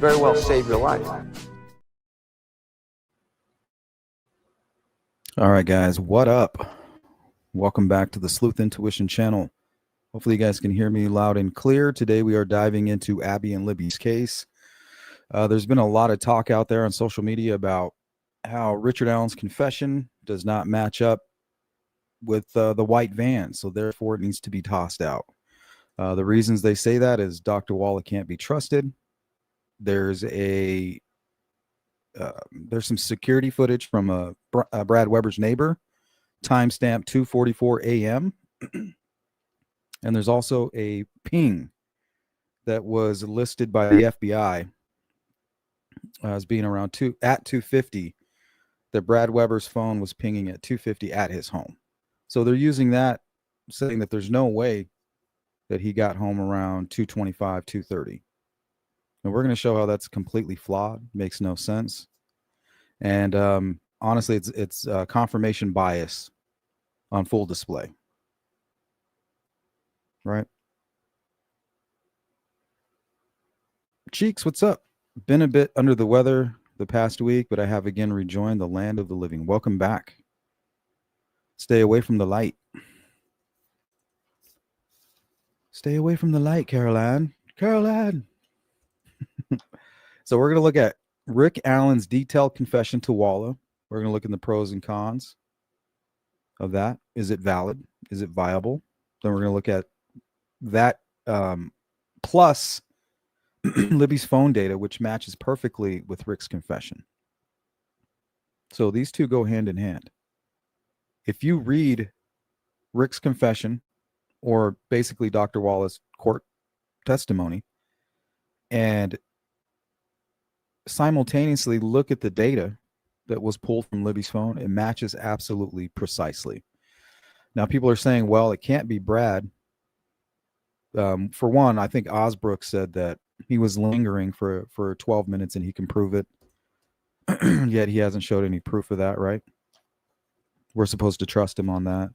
very well save your life. All right, guys, what up? Welcome back to the Sleuth Intuition channel. Hopefully you guys can hear me loud and clear. Today we are diving into Abby and Libby's case. There's been a lot of talk out there on social media about how Richard Allen's confession does not match up with the white van, so therefore it needs to be tossed out. The reasons they say that is Dr. Walla can't be trusted. There's some security footage from Brad Weber's neighbor, timestamp 2:44 a.m. And there's also a ping that was listed by the FBI as being around 2:50. That Brad Weber's phone was pinging at 2:50 at his home. So they're using that, saying that there's no way that he got home around 2:25, 2:30. And we're going to show how that's completely flawed, makes no sense. And honestly, it's confirmation bias on full display. Right? Cheeks, what's up? Been a bit under the weather the past week, but I have again rejoined the land of the living. Welcome back. Stay away from the light. Stay away from the light, Caroline. Caroline. So we're going to look at Rick Allen's detailed confession to Walla. We're going to look at the pros and cons of that. Is it valid? Is it viable? Then we're going to look at that plus Libby's phone data, which matches perfectly with Rick's confession. So these two go hand in hand. If you read Rick's confession, or basically Dr. Walla's court testimony, and simultaneously look at the data that was pulled from Libby's phone, it matches absolutely precisely. Now, people are saying, well, it can't be Brad. For one, I think Osbrook said that he was lingering for 12 minutes and he can prove it. Yet he hasn't showed any proof of that, right? We're supposed to trust him on that.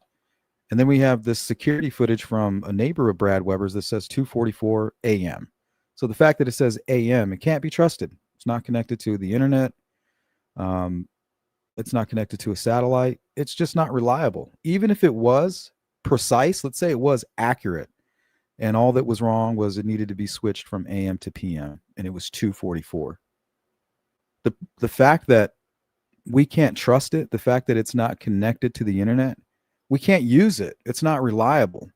And then we have this security footage from a neighbor of Brad Weber's that says 2:44 a.m. So the fact that it says a.m., it can't be trusted. It's not connected to the internet. It's not connected to a satellite. It's just not reliable. Even if it was precise, let's say it was accurate, and all that was wrong was it needed to be switched from AM to PM, and it was 2:44. The fact that we can't trust it, the fact that it's not connected to the internet, we can't use it. It's not reliable.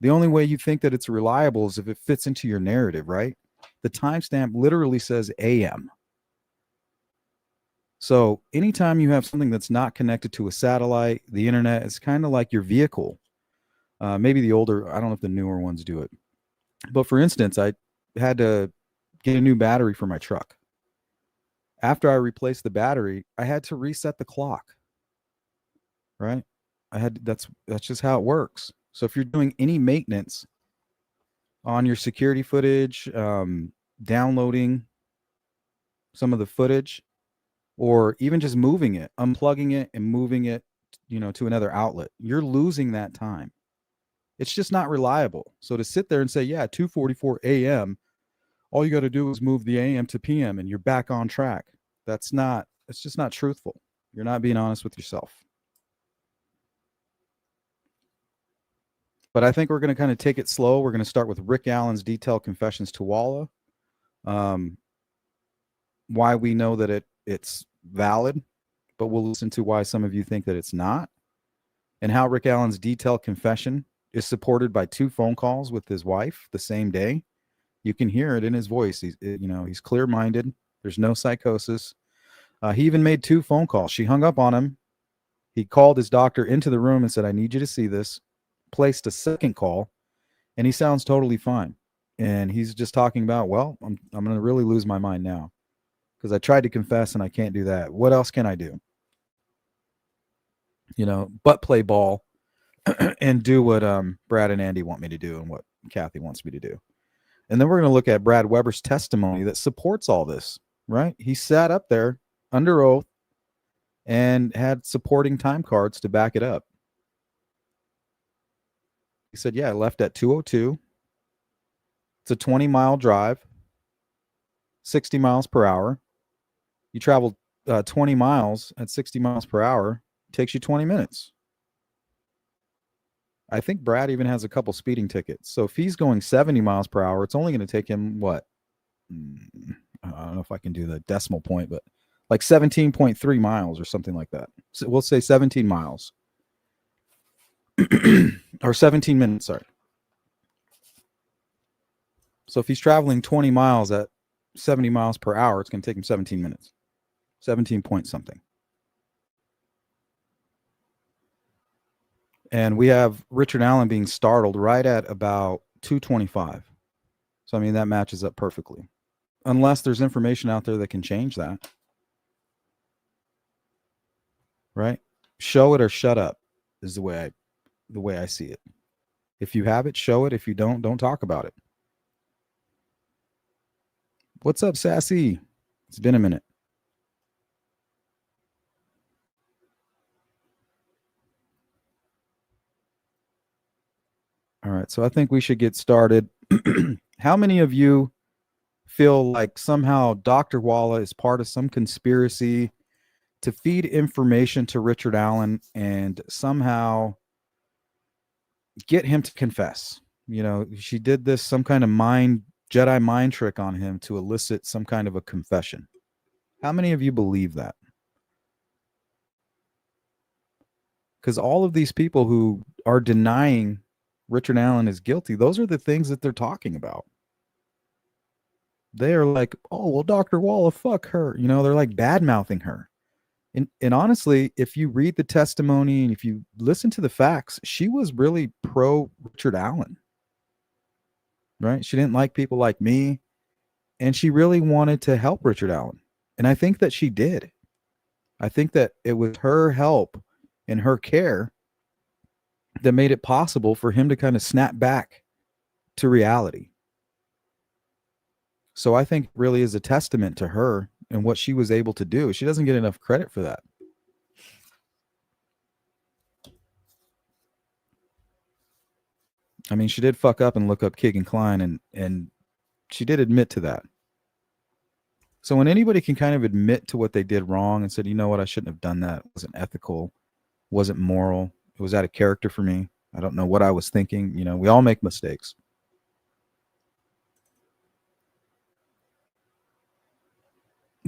The only way you think that it's reliable is if it fits into your narrative, right? The timestamp literally says AM. So anytime you have something that's not connected to a satellite, the internet, it's kind of like your vehicle. Maybe the older, I don't know if the newer ones do it. But for instance, I had to get a new battery for my truck. After I replaced the battery, I had to reset the clock. Right? That's just how it works. So if you're doing any maintenance on your security footage, downloading some of the footage, or even just moving it, unplugging it and moving it, to another outlet, you're losing that time. It's just not reliable. So to sit there and say, yeah, 2:44 a.m., all you got to do is move the AM to PM and you're back on track. It's just not truthful. You're not being honest with yourself. But I think we're going to kind of take it slow. We're going to start with Rick Allen's detailed confessions to Walla. Why we know that it's valid, but we'll listen to why some of you think that it's not, and how Rick Allen's detailed confession is supported by 2 phone calls with his wife the same day. You can hear it in his voice. He's clear-minded. There's no psychosis. He even made 2 phone calls. She hung up on him. He called his doctor into the room and said, I need you to see this. Placed a second call, and he sounds totally fine. And he's just talking about, well, I'm going to really lose my mind now because I tried to confess and I can't do that. What else can I do? But play ball and do what Brad and Andy want me to do and what Kathy wants me to do. And then we're going to look at Brad Weber's testimony that supports all this, right? He sat up there under oath and had supporting time cards to back it up. He said, yeah, I left at 2:02. It's a 20-mile drive. 60 miles per hour. You travel 20 miles at 60 miles per hour, it takes you 20 minutes. I think Brad even has a couple speeding tickets. So if he's going 70 miles per hour, it's only going to take him what? I don't know if I can do the decimal point, but like 17.3 miles or something like that. So we'll say 17 miles or 17 minutes, sorry. So if he's traveling 20 miles at 70 miles per hour, it's going to take him 17 minutes. 17 point something. And we have Richard Allen being startled right at about 225. So, I mean, that matches up perfectly. Unless there's information out there that can change that. Right? Show it or shut up is the way I see it. If you have it, show it. If you don't talk about it. What's up, Sassy? It's been a minute. All right, so I think we should get started. How many of you feel like somehow Dr. Walla is part of some conspiracy to feed information to Richard Allen and somehow get him to confess? You know, she did this, some kind of Jedi mind trick on him to elicit some kind of a confession. How many of you believe that? Because all of these people who are denying Richard Allen is guilty, those are the things that they're talking about. They are like, oh, well, Dr. Walla, fuck her. You know, they're like bad-mouthing her. And honestly, if you read the testimony and if you listen to the facts, she was really pro Richard Allen. Right? She didn't like people like me. And she really wanted to help Richard Allen. And I think that she did. I think that it was her help and her care that made it possible for him to kind of snap back to reality. So I think it really is a testament to her and what she was able to do. She doesn't get enough credit for that. I mean, she did fuck up and look up Keegan Kline, and she did admit to that. So when anybody can kind of admit to what they did wrong and said, you know what, I shouldn't have done that. It wasn't ethical, wasn't moral. It was out of character for me. I don't know what I was thinking. You know, we all make mistakes.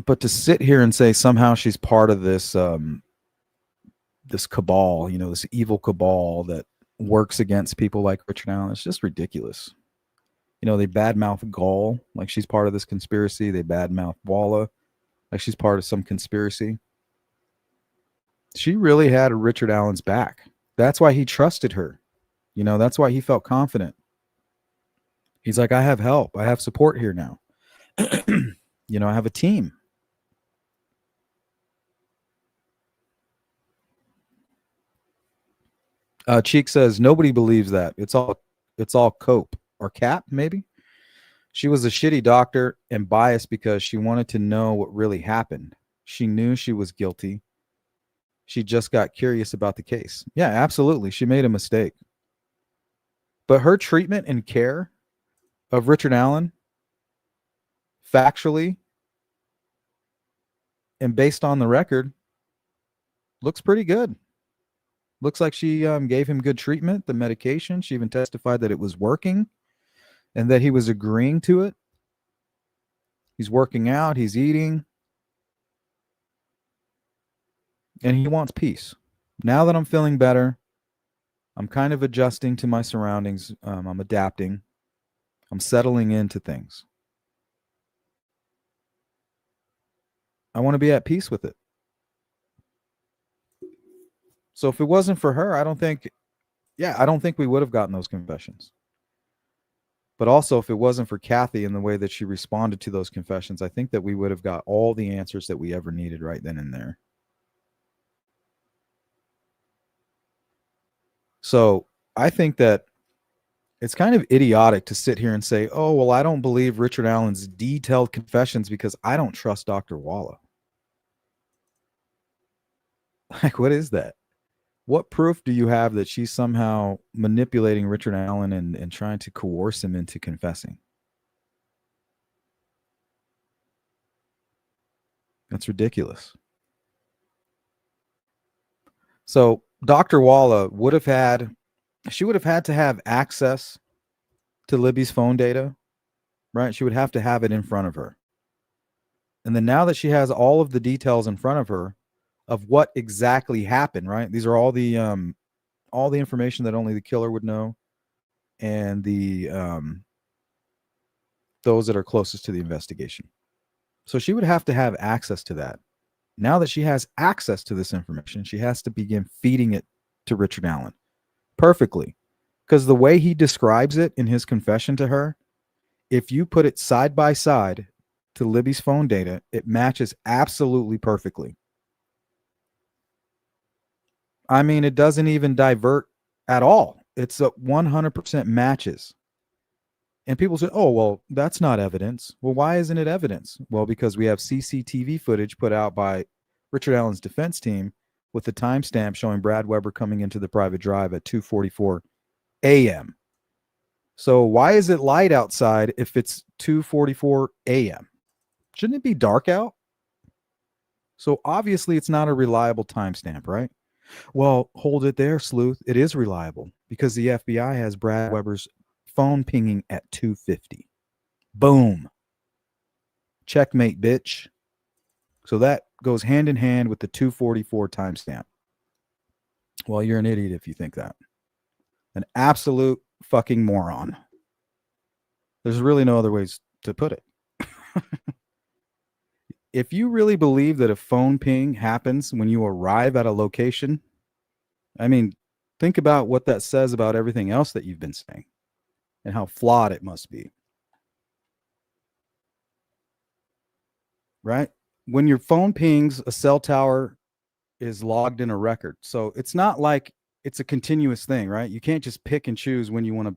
But to sit here and say somehow she's part of this this cabal, you know, this evil cabal that works against people like Richard Allen, it's just ridiculous. You know, they badmouth Gall like she's part of this conspiracy. They badmouth Walla like she's part of some conspiracy. She really had Richard Allen's back. That's why he trusted her. You know, that's why he felt confident. He's like, I have help. I have support here now. You know, I have a team. Cheek says nobody believes that. It's all cope or cap, maybe. She was a shitty doctor and biased because she wanted to know what really happened. She knew she was guilty. She just got curious about the case. Yeah, absolutely. She made a mistake. But her treatment and care of Richard Allen, factually and based on the record, looks pretty good. Looks like she gave him good treatment, the medication. She even testified that it was working and that he was agreeing to it. He's working out, he's eating, and he wants peace. Now that I'm feeling better, I'm kind of adjusting to my surroundings. I'm adapting. I'm settling into things. I want to be at peace with it. So if it wasn't for her, I don't think we would have gotten those confessions. But also, if it wasn't for Kathy and the way that she responded to those confessions, I think that we would have got all the answers that we ever needed right then and there. So I think that it's kind of idiotic to sit here and say, oh, well, I don't believe Richard Allen's detailed confessions because I don't trust Dr. Walla. Like, what is that? What proof do you have that she's somehow manipulating Richard Allen and trying to coerce him into confessing? That's ridiculous. So Dr. Walla would have had, she would have had to have access to Libby's phone data, right? She would have to have it in front of her. And then now that she has all of the details in front of her of what exactly happened, right? These are all the information that only the killer would know, and the those that are closest to the investigation. So she would have to have access to that. Now that she has access to this information, she has to begin feeding it to Richard Allen perfectly. Because the way he describes it in his confession to her, if you put it side by side to Libby's phone data, it matches absolutely perfectly. I mean, it doesn't even divert at all. It's a 100% matches. And people say, oh, well, that's not evidence. Well, why isn't it evidence? Well, because we have CCTV footage put out by Richard Allen's defense team with the timestamp showing Brad Weber coming into the private drive at 2:44 a.m. So why is it light outside if it's 2:44 a.m.? Shouldn't it be dark out? So obviously it's not a reliable timestamp, right? Well, hold it there, sleuth. It is reliable because the FBI has Brad Weber's phone pinging at 2:50. Boom. Checkmate, bitch. So that goes hand in hand with the 2:44 timestamp. Well, you're an idiot if you think that. An absolute fucking moron. There's really no other ways to put it. If you really believe that a phone ping happens when you arrive at a location, I mean, think about what that says about everything else that you've been saying and how flawed it must be. Right? When your phone pings, a cell tower is logged in a record. So it's not like it's a continuous thing, right? You can't just pick and choose when you want to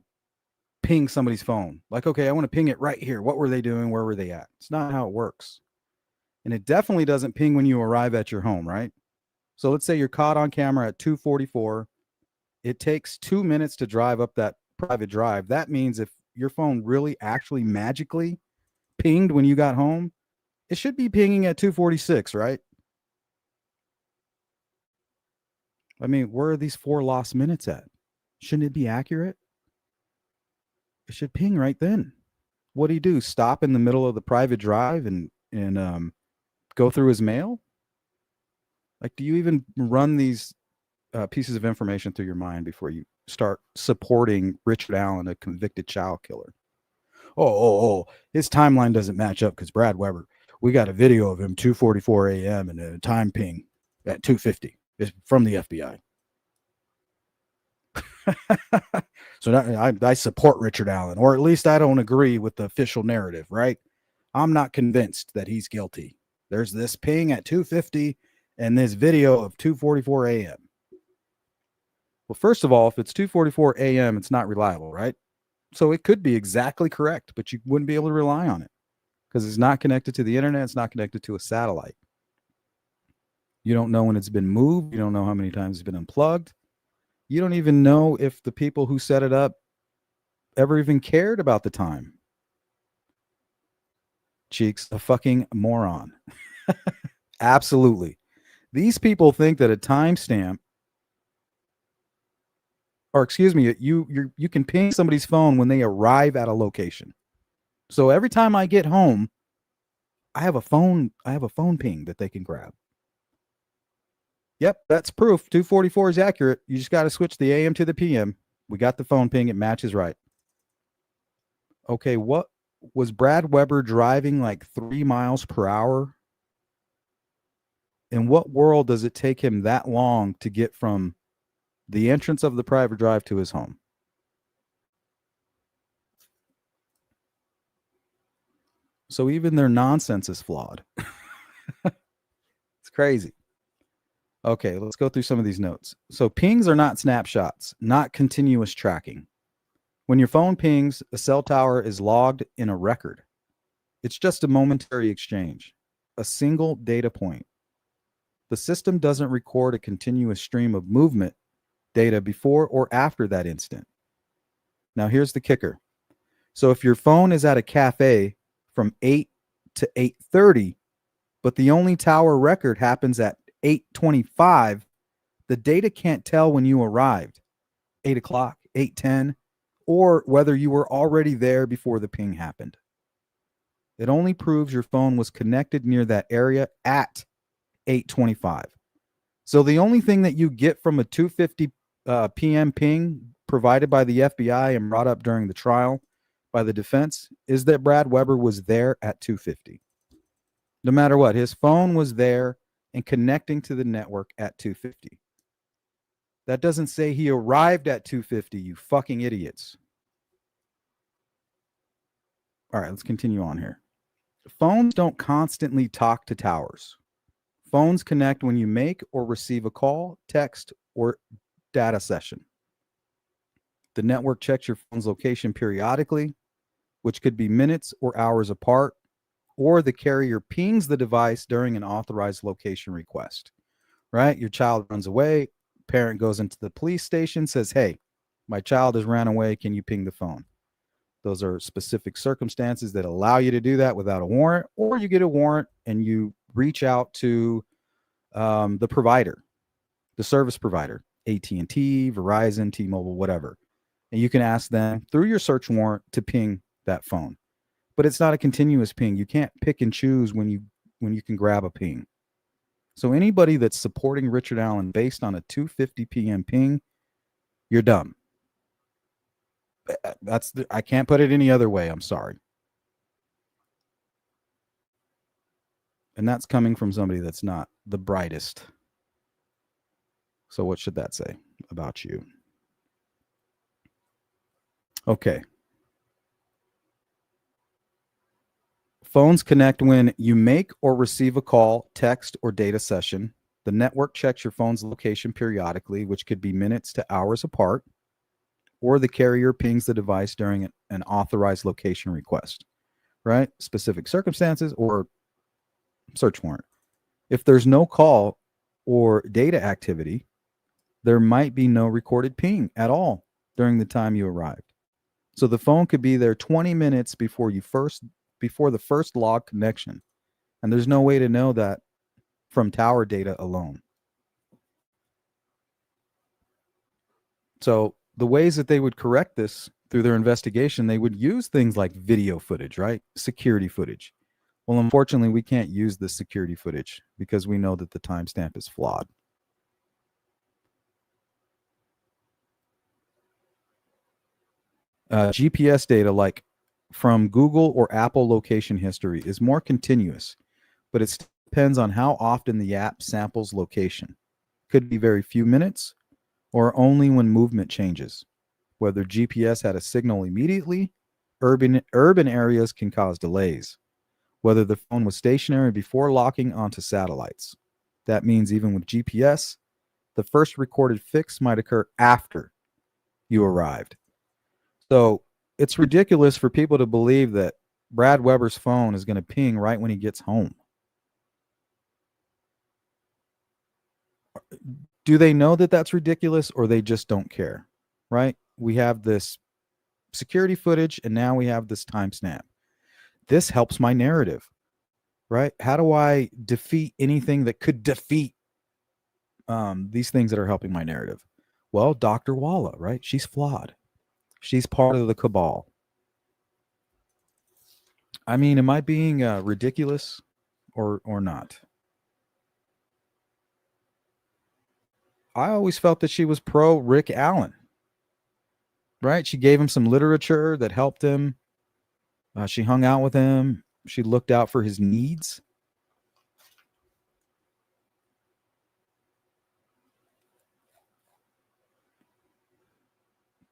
ping somebody's phone. Like, okay, I want to ping it right here. What were they doing? Where were they at? It's not how it works. And it definitely doesn't ping when you arrive at your home, right? So let's say you're caught on camera at 2:44. It takes 2 minutes to drive up that private drive. That means if your phone really actually magically pinged when you got home, it should be pinging at 2:46, right? I mean, where are these 4 lost minutes at? Shouldn't it be accurate? It should ping right then. What do you do? Stop in the middle of the private drive and go through his mail? Like, do you even run these pieces of information through your mind before you start supporting Richard Allen, a convicted child killer? Oh, his timeline doesn't match up because Brad Weber, we got a video of him 2:44 a.m. and a time ping at 2:50. It's from the FBI. So I support Richard Allen, or at least I don't agree with the official narrative, right? I'm not convinced that he's guilty. There's this ping at 2:50 and this video of 2:44 a.m. Well, first of all, if it's 2:44 a.m., it's not reliable, right? So it could be exactly correct, but you wouldn't be able to rely on it because it's not connected to the internet. It's not connected to a satellite. You don't know when it's been moved. You don't know how many times it's been unplugged. You don't even know if the people who set it up ever even cared about the time. Cheeks, a fucking moron. Absolutely. These people think that a timestamp, or excuse me, you can ping somebody's phone when they arrive at a location. So every time I get home, I have a phone ping that they can grab. Yep, that's proof. 2:44 is accurate. You just got to switch the AM to the PM. We got the phone ping. It matches right. Okay, what was Brad Weber driving like 3 miles per hour? In what world does it take him that long to get from the entrance of the private drive to his home? So even their nonsense is flawed. It's crazy. Okay, let's go through some of these notes. So pings are not snapshots, not continuous tracking. When your phone pings, a cell tower is logged in a record. It's just a momentary exchange, a single data point. The system doesn't record a continuous stream of movement data before or after that instant. Now here's the kicker. So if your phone is at a cafe from 8 to 8:30, but the only tower record happens at 8:25, the data can't tell when you arrived, 8 o'clock, 8:10, or whether you were already there before the ping happened. It only proves your phone was connected near that area at 8:25. So the only thing that you get from a 2:50 p.m. ping provided by the FBI and brought up during the trial by the defense is that Brad Weber was there at 2:50. No matter what, his phone was there and connecting to the network at 2:50. That doesn't say he arrived at 2:50, you fucking idiots. All right, let's continue on here. Phones don't constantly talk to towers. Phones connect when you make or receive a call, text, or data session. The network checks your phone's location periodically, which could be minutes or hours apart, or the carrier pings the device during an authorized location request. Right? Your child runs away, parent goes into the police station, says, "Hey, my child has ran away. Can you ping the phone?" Those are specific circumstances that allow you to do that without a warrant, or you get a warrant and you reach out to the provider, the service provider, AT&T, Verizon, T-Mobile, whatever. And you can ask them through your search warrant to ping that phone. But it's not a continuous ping. You can't pick and choose when you can grab a ping. So anybody that's supporting Richard Allen based on a 2:50 p.m. ping, you're dumb. I can't put it any other way. I'm sorry. And that's coming from somebody that's not the brightest. So what should that say about you? Okay. Phones connect when you make or receive a call, text, or data session. The network checks your phone's location periodically, which could be minutes to hours apart, or the carrier pings the device during an authorized location request, right? Specific circumstances or search warrant. If there's no call or data activity, there might be no recorded ping at all during the time you arrived. So the phone could be there 20 minutes before the first log connection. And there's no way to know that from tower data alone. So the ways that they would correct this through their investigation, they would use things like video footage, right? Security footage. Well, unfortunately, we can't use the security footage because we know that the timestamp is flawed. GPS data like from Google or Apple location history is more continuous, but it depends on how often the app samples location. Could be very few minutes or only when movement changes. Whether GPS had a signal immediately, urban areas can cause delays. Whether the phone was stationary before locking onto satellites. That means even with GPS, the first recorded fix might occur after you arrived. So it's ridiculous for people to believe that Brad Weber's phone is going to ping right when he gets home. Do they know that that's ridiculous, or they just don't care, right? We have this security footage and now we have this timestamp. This helps my narrative, right? How do I defeat anything that could defeat these things that are helping my narrative? Well, Dr. Walla, right? She's flawed. She's part of the cabal. I mean, am I being ridiculous or not? I always felt that she was pro Rick Allen, right? She gave him some literature that helped him. She hung out with him. She looked out for his needs.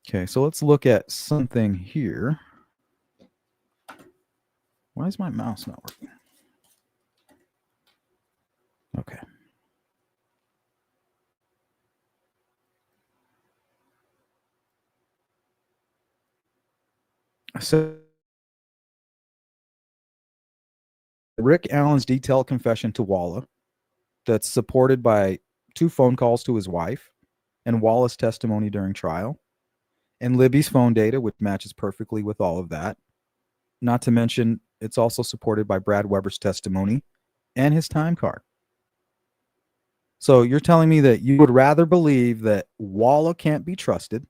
Okay, so let's look at something here. Why is my mouse not working? Okay. So Rick Allen's detailed confession to Walla that's supported by 2 phone calls to his wife and Walla's testimony during trial and Libby's phone data, which matches perfectly with all of that. Not to mention, it's also supported by Brad Weber's testimony and his time card. So you're telling me that you would rather believe that Walla can't be trusted.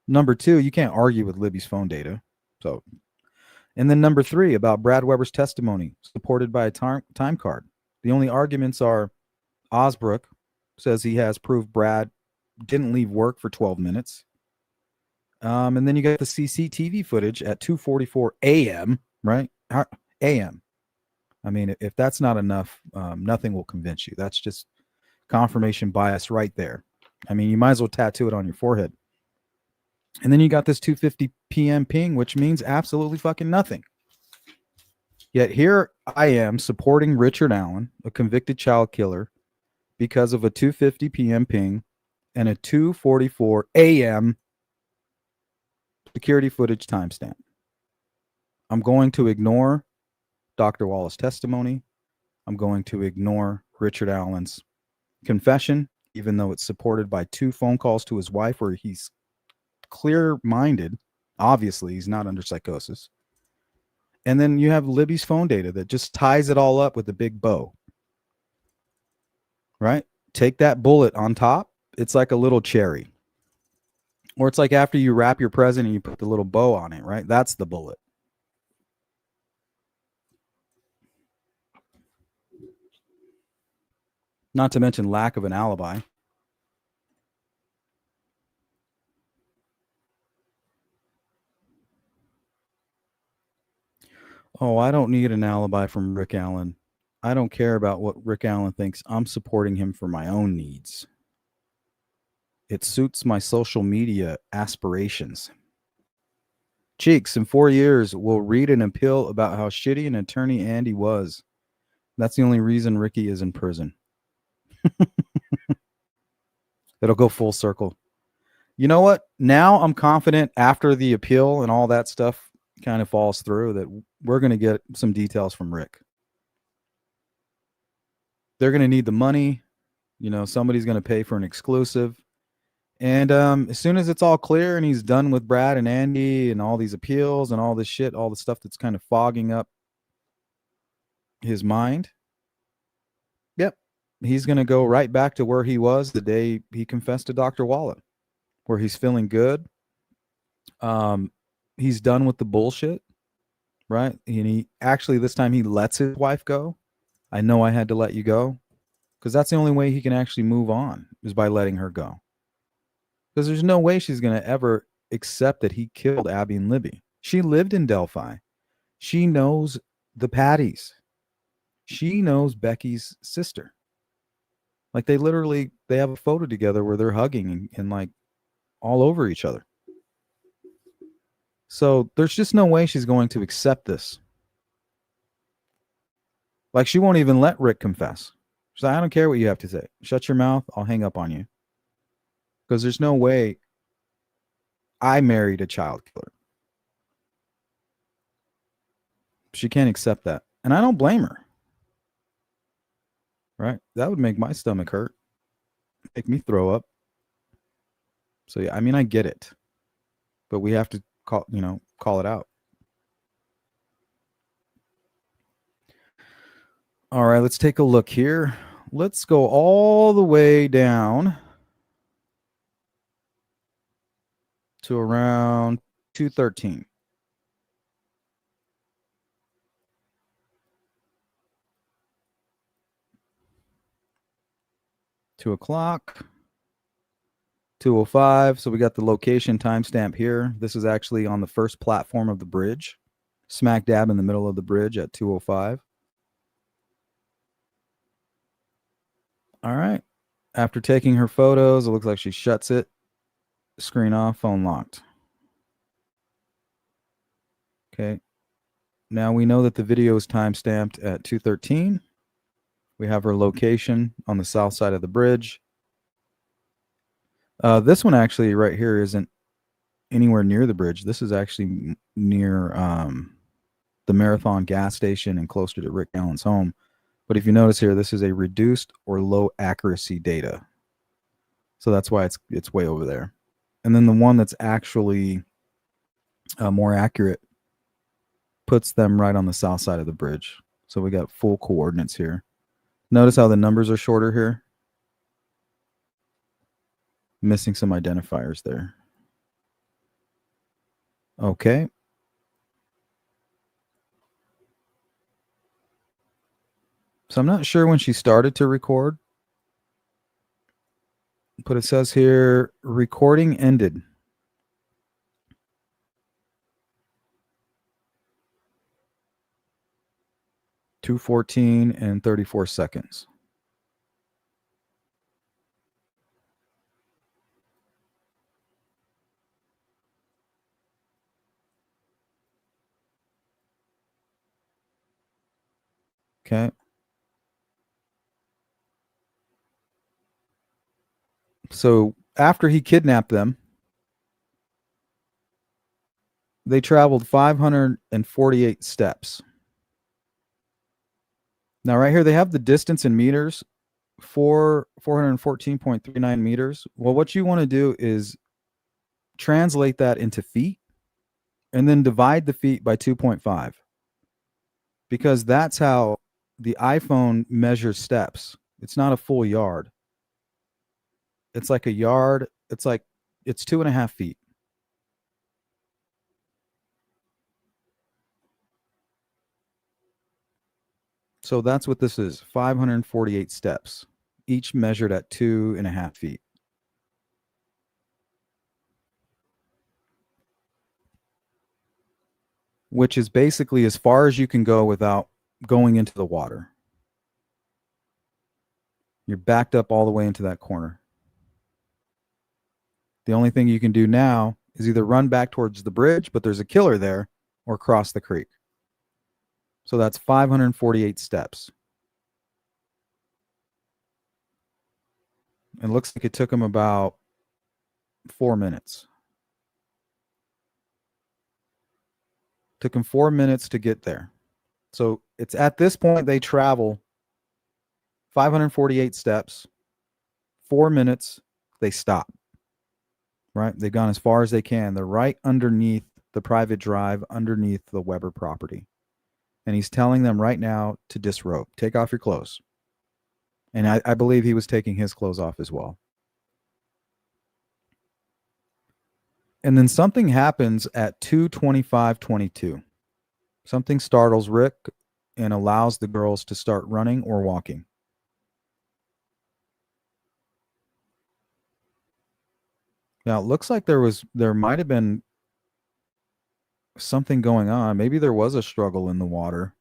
Number two, you can't argue with Libby's phone data. So, and then number three, about Brad Weber's testimony supported by a time card. The only arguments are Osbrook says he has proof Brad didn't leave work for 12 minutes. And then you got the CCTV footage at 2:44 a.m., right? A.m. I mean, if that's not enough, nothing will convince you. That's just confirmation bias right there. I mean, you might as well tattoo it on your forehead. And then you got this 2:50 p.m. ping, which means absolutely fucking nothing. Yet here I am supporting Richard Allen, a convicted child killer, because of a 2:50 p.m. ping and a 2:44 a.m. security footage timestamp. I'm going to ignore Dr. Wallace's testimony. I'm going to ignore Richard Allen's confession, even though it's supported by 2 phone calls to his wife where he's clear-minded. Obviously, he's not under psychosis. And then you have Libby's phone data that just ties it all up with a big bow. Right? Take that bullet on top. It's like a little cherry. Or it's like after you wrap your present and you put the little bow on it, right? That's the bullet. Not to mention lack of an alibi. Oh, I don't need an alibi from Rick Allen. I don't care about what Rick Allen thinks. I'm supporting him for my own needs. It suits my social media aspirations. Cheeks, in 4 years, we'll read an appeal about how shitty an attorney Andy was. That's the only reason Ricky is in prison. It'll go full circle. You know what? Now I'm confident after the appeal and all that stuff kind of falls through that we're going to get some details from Rick. They're going to need the money. You know, somebody's going to pay for an exclusive. And as soon as it's all clear and he's done with Brad and Andy and all these appeals and all this shit, all the stuff that's kind of fogging up his mind, yep, he's going to go right back to where he was the day he confessed to Dr. Wallet, where he's feeling good. He's done with the bullshit, right? And he actually, this time he lets his wife go. I know I had to let you go, because that's the only way he can actually move on, is by letting her go. Because there's no way she's going to ever accept that he killed Abby and Libby. She lived in Delphi. She knows the Patties. She knows Becky's sister. Like they have a photo together where they're hugging and like all over each other. So there's just no way she's going to accept this. Like she won't even let Rick confess. She's like, I don't care what you have to say. Shut your mouth. I'll hang up on you. Because there's no way I married a child killer. She can't accept that. And I don't blame her. Right? That would make my stomach hurt. Make me throw up. So yeah, I mean, I get it. But we have to call it out. All right, let's take a look here. Let's go all the way down to around 2:13. $2:00, 2:05. So we got the location timestamp here. This is actually on the first platform of the bridge, smack dab in the middle of the bridge at 2:05. All right. After taking her photos, it looks like she shuts it. Screen off, phone locked. Okay. Now we know that the video is timestamped at 2:13. We have her location on the south side of the bridge. This one actually right here isn't anywhere near the bridge. This is actually near the Marathon gas station and closer to Rick Allen's home. But if you notice here, this is a reduced or low accuracy data. So that's why it's way over there. And then the one that's actually more accurate puts them right on the south side of the bridge. So So we got full coordinates here. Notice how the numbers are shorter here. Missing some identifiers there. Okay. So I'm not sure when she started to record, but it says here recording ended. 2:14 and 34 seconds. Okay. So after he kidnapped them, they traveled 548 steps. Now, right here, they have the distance in meters, 414.39 meters. Well, what you want to do is translate that into feet and then divide the feet by 2.5, because that's how the iPhone measures steps. It's not a full yard. It's like a yard. It's 2.5 feet. So that's what this is, 548 steps, each measured at 2.5 feet. Which is basically as far as you can go without going into the water. You're backed up all the way into that corner. The only thing you can do now is either run back towards the bridge, but there's a killer there, or cross the creek. So that's 548 steps. It looks like it took him about 4 minutes. Took him 4 minutes to get there. So it's at this point they travel 548 steps, 4 minutes, they stop. Right? They've gone as far as they can. They're right underneath the private drive, underneath the Weber property. And he's telling them right now to disrobe, take off your clothes. And I believe he was taking his clothes off as well. And then something happens at 2:25:22. Something startles Rick and allows the girls to start running or walking. Now, it looks like there might have been something going on. Maybe there was a struggle in the water.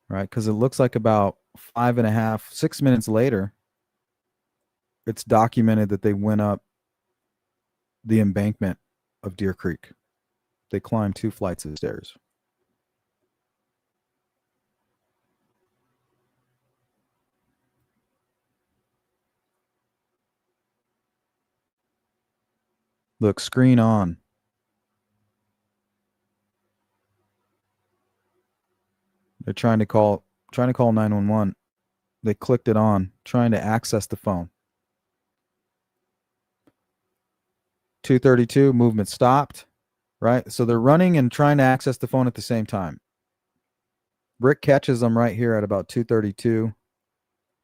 Right? Because it looks like about 5.5, 6 minutes later, it's documented that they went up the embankment of Deer Creek. They climbed 2 flights of stairs. Look, screen on. They're trying to call 911. They clicked it on, trying to access the phone. 2:32, movement stopped. Right? So they're running and trying to access the phone at the same time. Rick catches them right here at about 2:32,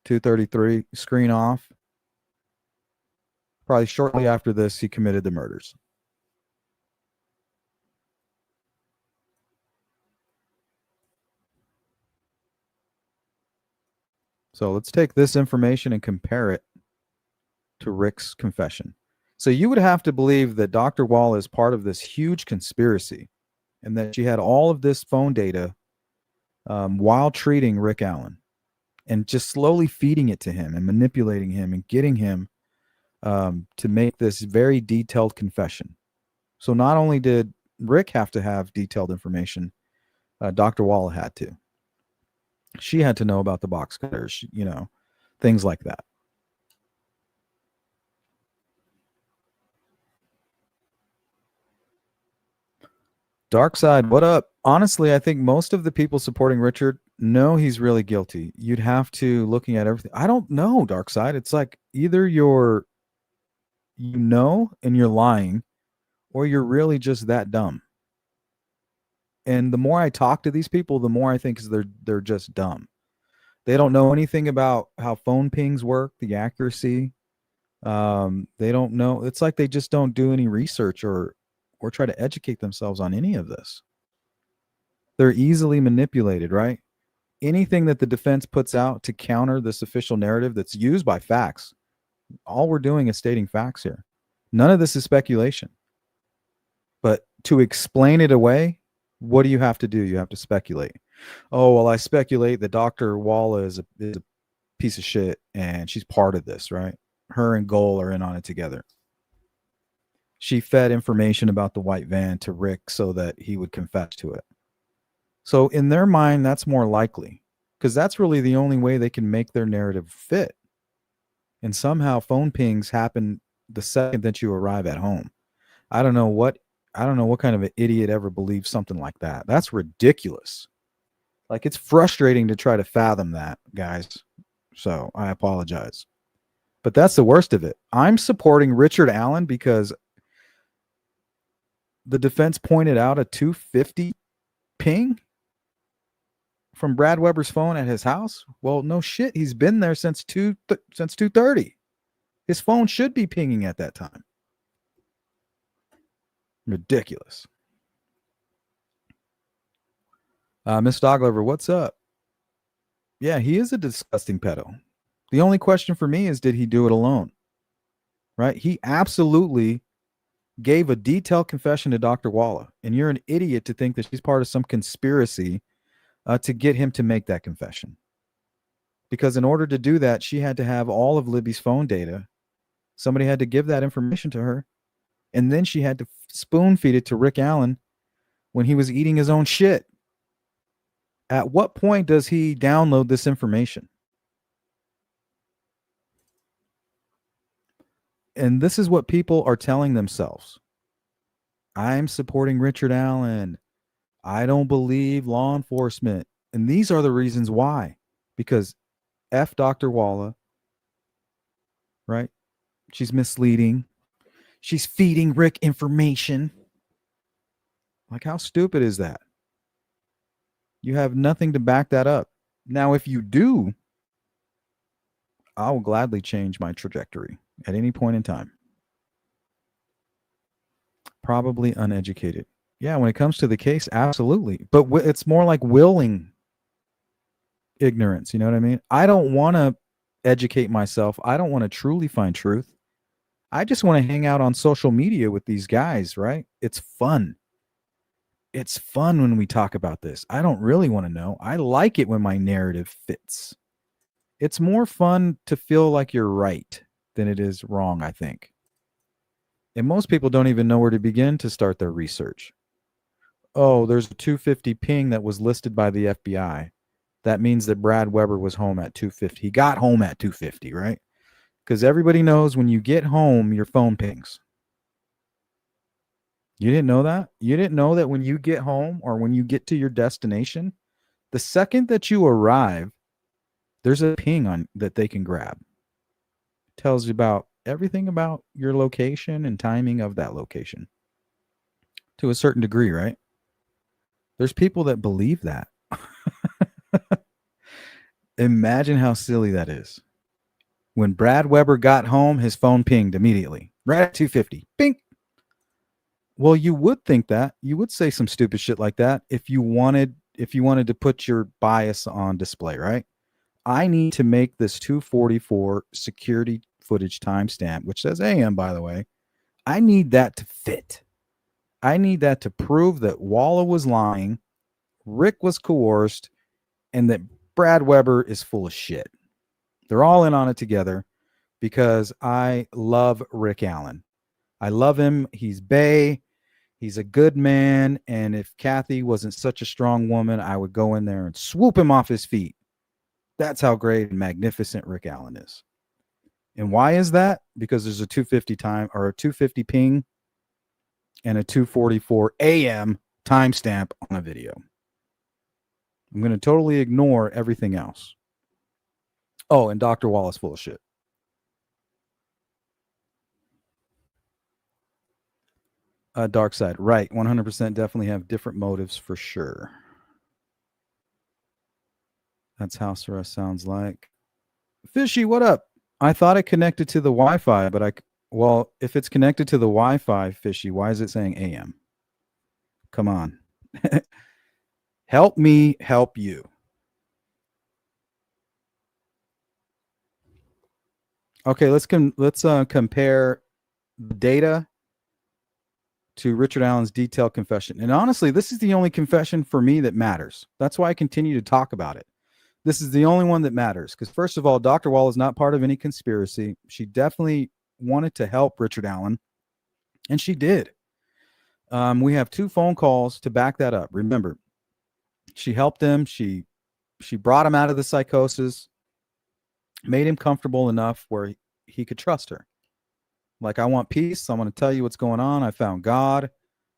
2:33, screen off. Probably shortly after this, he committed the murders. So let's take this information and compare it to Rick's confession. So you would have to believe that Dr. Wall is part of this huge conspiracy and that she had all of this phone data while treating Rick Allen and just slowly feeding it to him and manipulating him and getting him to make this very detailed confession. So not only did Rick have to have detailed information, Dr. Wall had to. She had to know about the box cutters, things like that. Dark Side, what up? Honestly, I think most of the people supporting Richard know he's really guilty. You'd have to, looking at everything. I don't know, Dark Side. It's like either you know and you're lying, or you're really just that dumb. And the more I talk to these people, the more I think is they're just dumb. They don't know anything about how phone pings work, the accuracy. They don't know. It's like they just don't do any research or try to educate themselves on any of this. They're easily manipulated, right? Anything that the defense puts out to counter this official narrative that's used by facts, all we're doing is stating facts here. None of this is speculation. But to explain it away, what do you have to do? You have to speculate. Oh, well, I speculate that Dr. Walla is a piece of shit and she's part of this, right? Her and Goal are in on it together. She fed information about the white van to Rick so that he would confess to it. So in their mind, that's more likely because that's really the only way they can make their narrative fit. And somehow phone pings happen the second that you arrive at home. I don't know what kind of an idiot ever believes something like that. That's ridiculous. Like, it's frustrating to try to fathom that, guys. So I apologize. But that's the worst of it. I'm supporting Richard Allen because the defense pointed out a 250 ping from Brad Weber's phone at his house. Well, no shit. He's been there since 2:30. His phone should be pinging at that time. Ridiculous. Miss Doglover, what's up? Yeah, he is a disgusting pedo. The only question for me is, did he do it alone? Right? He absolutely gave a detailed confession to Dr. Walla, and you're an idiot to think that she's part of some conspiracy to get him to make that confession. Because in order to do that, she had to have all of Libby's phone data. Somebody had to give that information to her, and then she had to spoon feed it to Rick Allen when he was eating his own shit. At what point does he download this information? And this is what people are telling themselves. I'm supporting Richard Allen. I don't believe law enforcement. And these are the reasons why. Because F Dr. Walla, right? She's misleading. She's feeding Rick information. Like, how stupid is that? You have nothing to back that up. Now, if you do, I will gladly change my trajectory at any point in time. Probably uneducated. Yeah, when it comes to the case, absolutely. But it's more like willing ignorance. You know what I mean? I don't want to educate myself. I don't want to truly find truth. I just want to hang out on social media with these guys, right? It's fun. It's fun when we talk about this. I don't really want to know. I like it when my narrative fits. It's more fun to feel like you're right than it is wrong, I think. And most people don't even know where to begin to start their research. Oh, there's a 250 ping that was listed by the FBI. That means that Brad Weber was home at 250. He got home at 250, right? Because everybody knows when you get home, your phone pings. You didn't know that? You didn't know that when you get home or when you get to your destination, the second that you arrive, there's a ping on that they can grab. It tells you about everything about your location and timing of that location. To a certain degree, right? There's people that believe that. Imagine how silly that is. When Brad Weber got home, his phone pinged immediately. Right at 250. Ping. Well, you would think that. You would say some stupid shit like that if you wanted to put your bias on display, right? I need to make this 244 security footage timestamp, which says AM, by the way. I need that to fit. I need that to prove that Walla was lying, Rick was coerced, and that Brad Weber is full of shit. They're all in on it together because I love Rick Allen. I love him. He's bae. He's a good man. And if Kathy wasn't such a strong woman, I would go in there and swoop him off his feet. That's how great and magnificent Rick Allen is. And why is that? Because there's a 250 time or a 250 ping and a 244 AM timestamp on a video. I'm going to totally ignore everything else. Oh, and Dr. Wallace full of shit. Dark side, right? 100% definitely have different motives for sure. That's how Sarah sounds like. Fishy, what up? I thought it connected to the Wi-Fi, but well, if it's connected to the Wi-Fi, Fishy, why is it saying AM? Come on, help me help you. Okay, let's compare data to Richard Allen's detailed confession. And honestly, this is the only confession for me that matters. That's why I continue to talk about it. This is the only one that matters because, first of all, Dr. Wall is not part of any conspiracy. She definitely wanted to help Richard Allen, and she did. We have 2 phone calls to back that up. Remember, she helped him. She brought him out of the psychosis, made him comfortable enough where he could trust her. Like, I want peace. I want to tell you what's going on. I found God.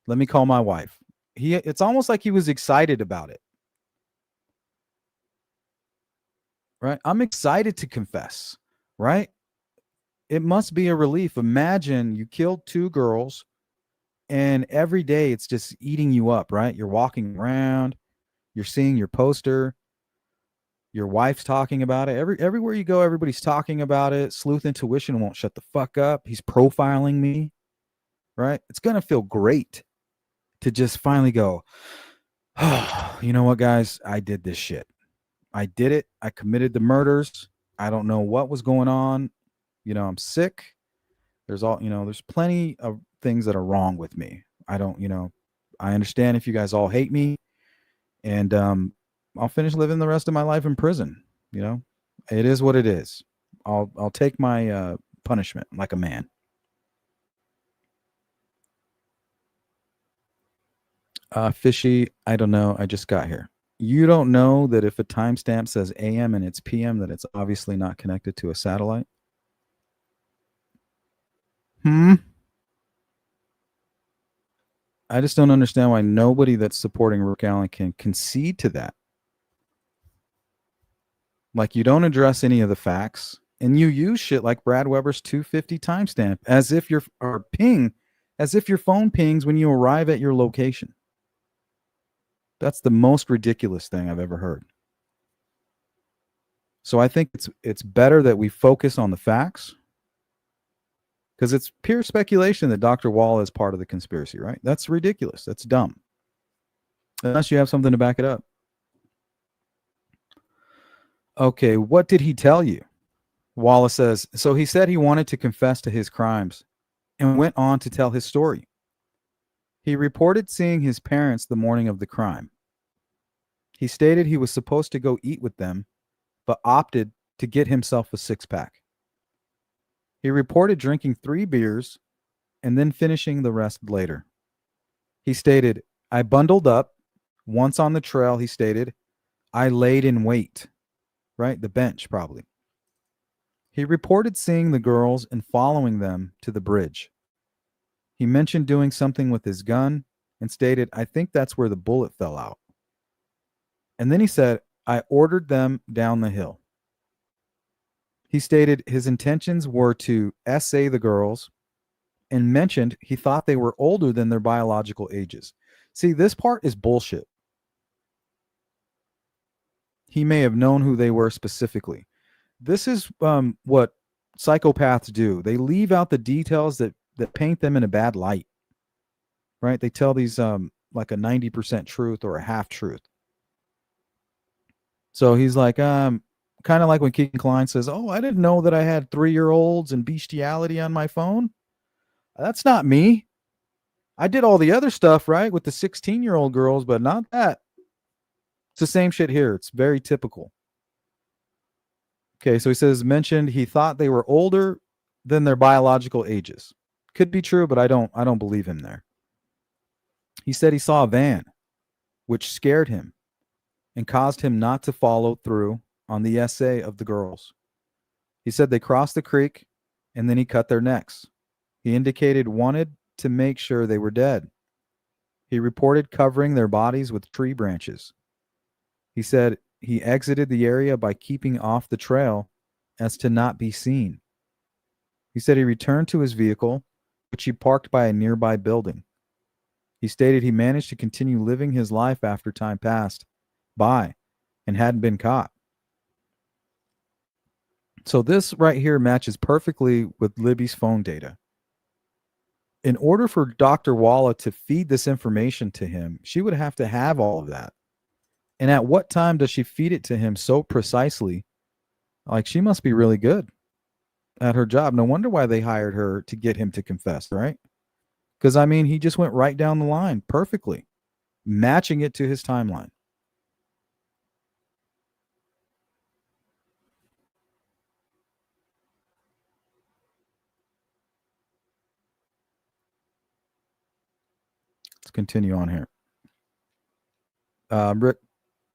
Let me call my wife. It's almost like he was excited about it. Right? I'm excited to confess, right? It must be a relief. Imagine you killed 2 girls and every day it's just eating you up, right? You're walking around, you're seeing your poster, your wife's talking about it. Everywhere you go, everybody's talking about it. Sleuth intuition won't shut the fuck up. He's profiling me, right? It's going to feel great to just finally go, oh, you know what, guys? I did this shit. I did it. I committed the murders. I don't know what was going on. I'm sick. There's plenty of things that are wrong with me. I understand if you guys all hate me, and I'll finish living the rest of my life in prison. It is what it is. I'll take my punishment like a man. Fishy, I don't know. I just got here. You don't know that if a timestamp says AM and it's PM, that it's obviously not connected to a satellite? I just don't understand why nobody that's supporting Rick Allen can concede to that. Like, you don't address any of the facts, and you use shit like Brad Weber's 250 timestamp as if your phone pings when you arrive at your location. That's the most ridiculous thing I've ever heard. So I think it's better that we focus on the facts, because it's pure speculation that Dr. Wall is part of the conspiracy, right? That's ridiculous. That's dumb. Unless you have something to back it up. Okay, what did he tell you? Wallace says, so he said he wanted to confess to his crimes and went on to tell his story. He reported seeing his parents the morning of the crime. He stated he was supposed to go eat with them, but opted to get himself a 6-pack. He reported drinking 3 beers and then finishing the rest later. He stated, I bundled up. Once on the trail, he stated, I laid in wait. Right? The bench, probably. He reported seeing the girls and following them to the bridge. He mentioned doing something with his gun and stated, I think that's where the bullet fell out. And then he said, I ordered them down the hill. He stated his intentions were to essay the girls and mentioned he thought they were older than their biological ages. See, this part is bullshit. He may have known who they were specifically. This is what psychopaths do. They leave out the details that paint them in a bad light, right? They tell these like a 90% truth or a half truth. So he's like, kind of like when Keegan Klein says, oh, I didn't know that I had 3-year-olds and bestiality on my phone. That's not me. I did all the other stuff, right, with the 16-year-old girls, but not that. It's the same shit here. It's very typical. Okay, so he says, mentioned he thought they were older than their biological ages. Could be true, but I don't believe him there. He said he saw a van, which scared him and caused him not to follow through on the essay of the girls. He said they crossed the creek and then he cut their necks. He indicated wanted to make sure they were dead. He reported covering their bodies with tree branches. He said he exited the area by keeping off the trail as to not be seen. He said he returned to his vehicle, which he parked by a nearby building. He stated he managed to continue living his life after time passed by and hadn't been caught. So this right here matches perfectly with Libby's phone data. In order for Dr. Walla to feed this information to him, she would have to have all of that. And at what time does she feed it to him so precisely? Like, she must be really good at her job. No wonder why they hired her to get him to confess, right? Because, I mean, he just went right down the line perfectly, matching it to his timeline. Let's continue on here.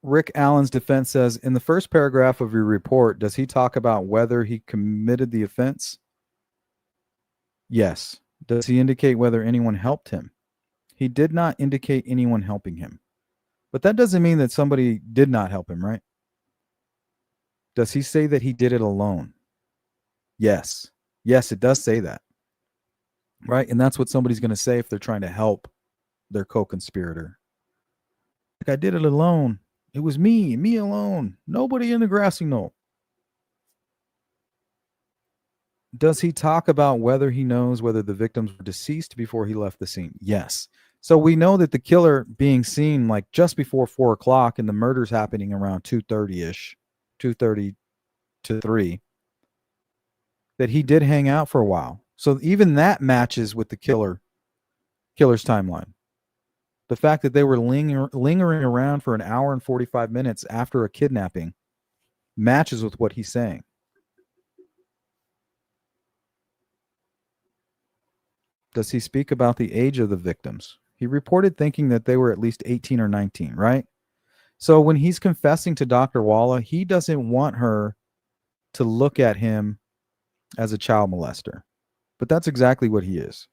Rick Allen's defense says, in the first paragraph of your report, does he talk about whether he committed the offense? Yes. Does he indicate whether anyone helped him? He did not indicate anyone helping him. But that doesn't mean that somebody did not help him, right? Does he say that he did it alone? Yes. Yes, it does say that. Right? And that's what somebody's going to say if they're trying to help their co-conspirator. Like, I did it alone. It was me alone. Nobody in the grassy knoll. Does he talk about whether he knows whether the victims were deceased before he left the scene? Yes. So we know that the killer being seen like just before 4 o'clock and the murders happening around 2:30-ish, 2:30 to 3, that he did hang out for a while. So even that matches with the killer's timeline. The fact that they were lingering around for an hour and 45 minutes after a kidnapping matches with what he's saying. Does he speak about the age of the victims? He reported thinking that they were at least 18 or 19, right? So when he's confessing to Dr. Walla, he doesn't want her to look at him as a child molester. But that's exactly what he is.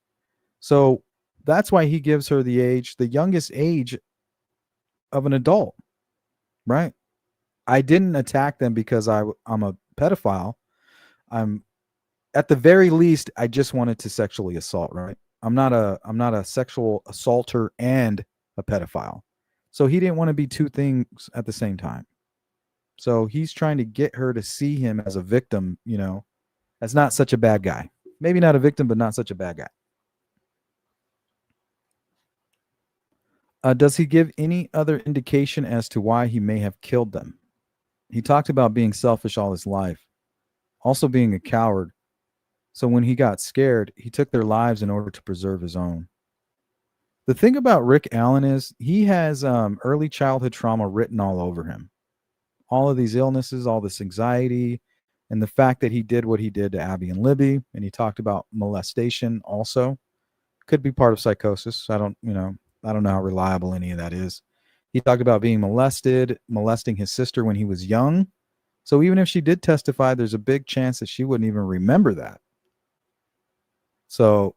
So that's why he gives her the age, the youngest age of an adult, right? I didn't attack them because I'm a pedophile. I'm at the very least, I just wanted to sexually assault, right? I'm not a sexual assaulter and a pedophile. So he didn't want to be two things at the same time. So he's trying to get her to see him as a victim, as not such a bad guy. Maybe not a victim, but not such a bad guy. Does he give any other indication as to why he may have killed them? He talked about being selfish all his life, also being a coward. So when he got scared, he took their lives in order to preserve his own. The thing about Rick Allen is he has early childhood trauma written all over him. All of these illnesses, all this anxiety, and the fact that he did what he did to Abby and Libby, and he talked about molestation also. Could be part of psychosis. I don't know how reliable any of that is. He talked about being molesting his sister when he was young. So even if she did testify, there's a big chance that she wouldn't even remember that. So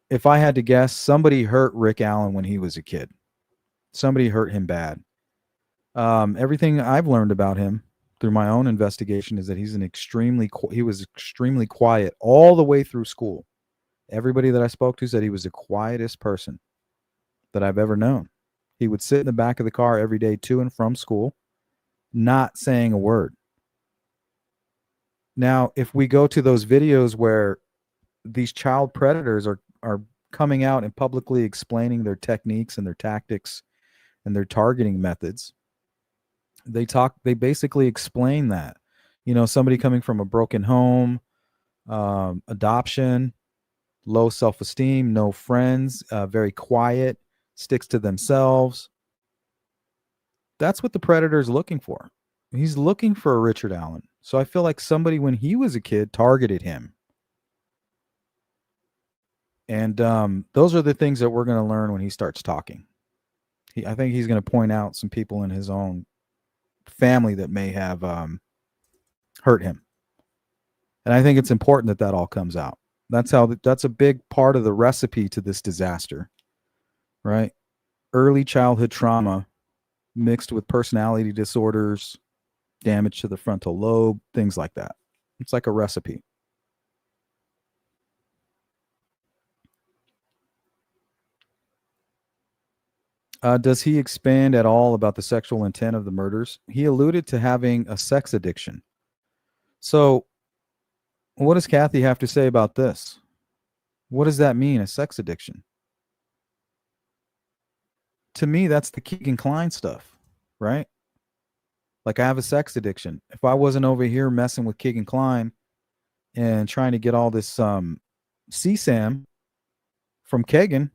if I had to guess, somebody hurt Rick Allen when he was a kid. Somebody hurt him bad. Everything I've learned about him through my own investigation is that he was extremely quiet all the way through school. Everybody that I spoke to said he was the quietest person that I've ever known. He would sit in the back of the car every day to and from school, not saying a word. Now, if we go to those videos where these child predators are coming out and publicly explaining their techniques and their tactics and their targeting methods, they basically explain that, somebody coming from a broken home, adoption, low self-esteem, no friends, very quiet, sticks to themselves. That's what the predator is looking for. He's looking for a Richard Allen. So I feel like somebody, when he was a kid, targeted him. And those are the things that we're going to learn when he starts talking. I think he's going to point out some people in his own family that may have hurt him. And I think it's important that all comes out. That's a big part of the recipe to this disaster, right? Early childhood trauma mixed with personality disorders, damage to the frontal lobe, things like that. It's like a recipe. Does he expand at all about the sexual intent of the murders? He alluded to having a sex addiction. So, what does Kathy have to say about this? What does that mean, a sex addiction? To me, that's the Keegan Klein stuff, right? Like, I have a sex addiction. If I wasn't over here messing with Keegan Klein and trying to get all this CSAM from Kagan,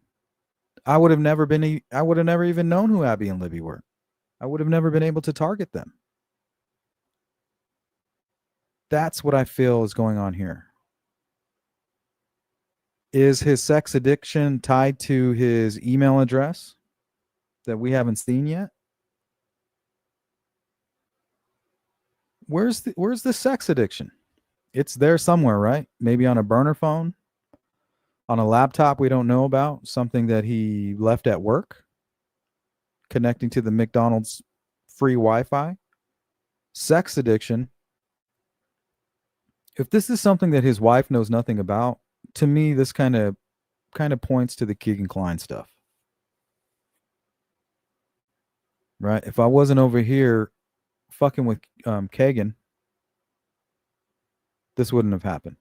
I would have never been. I would have never even known who Abby and Libby were. I would have never been able to target them. That's what I feel is going on here. Is his sex addiction tied to his email address that we haven't seen yet? Where's the sex addiction? It's there somewhere, right? Maybe on a burner phone, on a laptop we don't know about, something that he left at work, connecting to the McDonald's free Wi-Fi. Sex addiction. If this is something that his wife knows nothing about, to me this kind of points to the Keegan Klein stuff. Right? If I wasn't over here fucking with Kagan, this wouldn't have happened.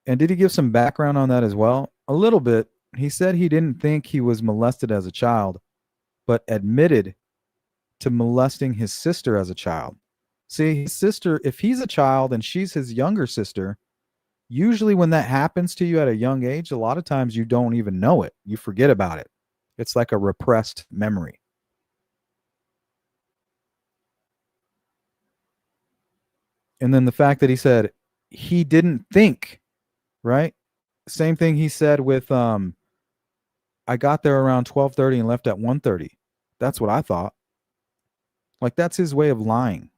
And did he give some background on that as well? A little bit. He said he didn't think he was molested as a child, but admitted to molesting his sister as a child. See, his sister, if he's a child and she's his younger sister, usually when that happens to you at a young age, a lot of times you don't even know it. You forget about it. It's like a repressed memory. And then the fact that he said he didn't think, right? Same thing he said with I got there around 12:30 and left at 1:30. That's what I thought. Like, that's his way of lying.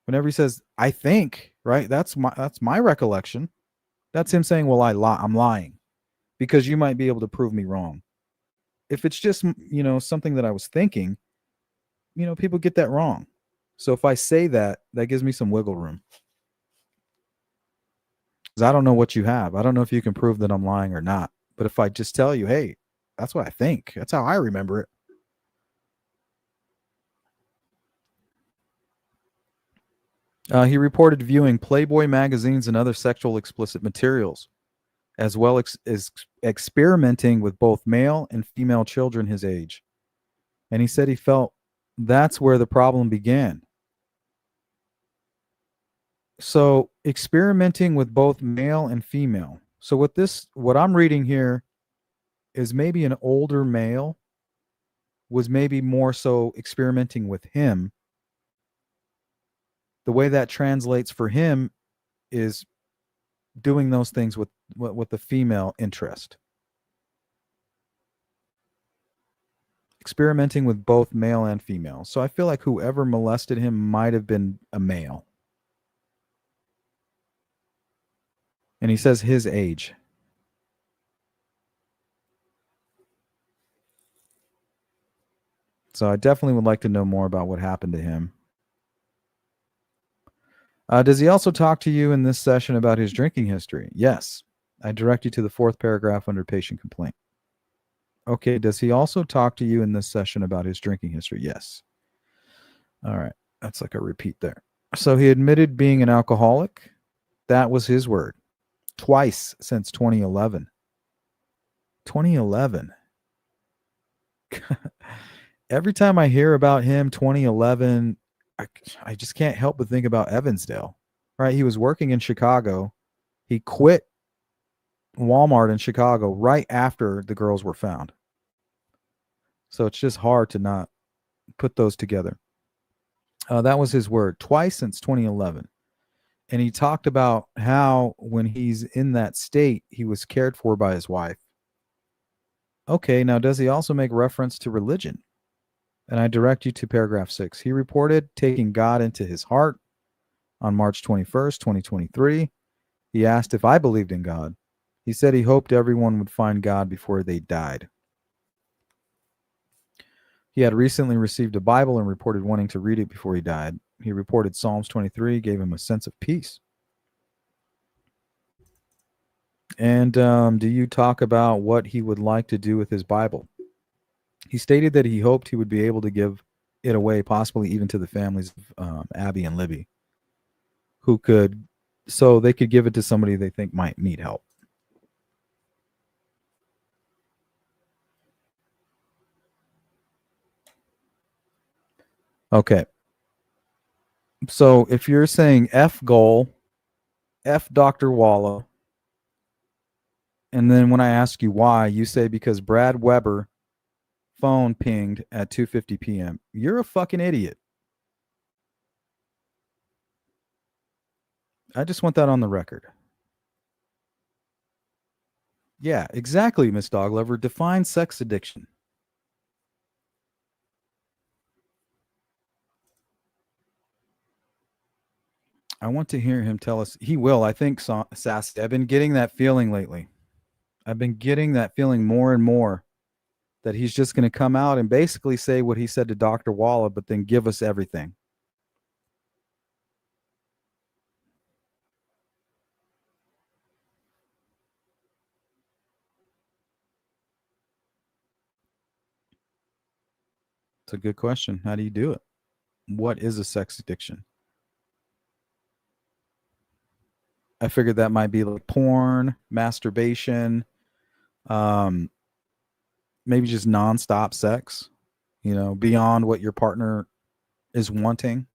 Whenever he says I think, right? That's my recollection. That's him saying, "Well, I'm lying because you might be able to prove me wrong." If it's just, something that I was thinking, people get that wrong. So if I say that gives me some wiggle room. Because I don't know what you have. I don't know if you can prove that I'm lying or not. But if I just tell you, hey, that's what I think, that's how I remember it. He reported viewing Playboy magazines and other sexual explicit materials, as well as experimenting with both male and female children his age. And he said he felt that's where the problem began. So experimenting with both male and female. So what I'm reading here is maybe an older male was maybe more so experimenting with him. The way that translates for him is doing those things with the female interest. Experimenting with both male and female. So I feel like whoever molested him might have been a male. And he says his age. So I definitely would like to know more about what happened to him. Does he also talk to you in this session about his drinking history? Yes. I direct you to the 4th paragraph under patient complaint. Okay. Does he also talk to you in this session about his drinking history? Yes. All right. That's like a repeat there. So he admitted being an alcoholic. That was his word. Twice since 2011. 2011. Every time I hear about him, 2011, I just can't help but think about Evansdale, right? He was working in Chicago. He quit Walmart in Chicago right after the girls were found. So it's just hard to not put those together. That was his word, twice since 2011. And he talked about how when he's in that state, he was cared for by his wife. Okay, now does he also make reference to religion? And I direct you to paragraph 6. He reported taking God into his heart on March 21st, 2023. He asked if I believed in God. He said he hoped everyone would find God before they died. He had recently received a Bible and reported wanting to read it before he died. He reported Psalms 23 gave him a sense of peace. And do you talk about what he would like to do with his Bible? He stated that he hoped he would be able to give it away, possibly even to the families of Abby and Libby, who could, so they could give it to somebody they think might need help. Okay. So if you're saying F goal, F Dr. Walla, and then when I ask you why, you say because Brad Weber phone pinged at 2:50 p.m. You're a fucking idiot. I just want that on the record. Yeah, exactly, Miss Doglover. Define sex addiction. I want to hear him tell us. He will. I think, Sassy. I've been getting that feeling lately. I've been getting that feeling more and more that he's just going to come out and basically say what he said to Dr. Walla, but then give us everything. It's a good question. How do you do it? What is a sex addiction? I figured that might be like porn, masturbation, um, maybe just nonstop sex, beyond what your partner is wanting.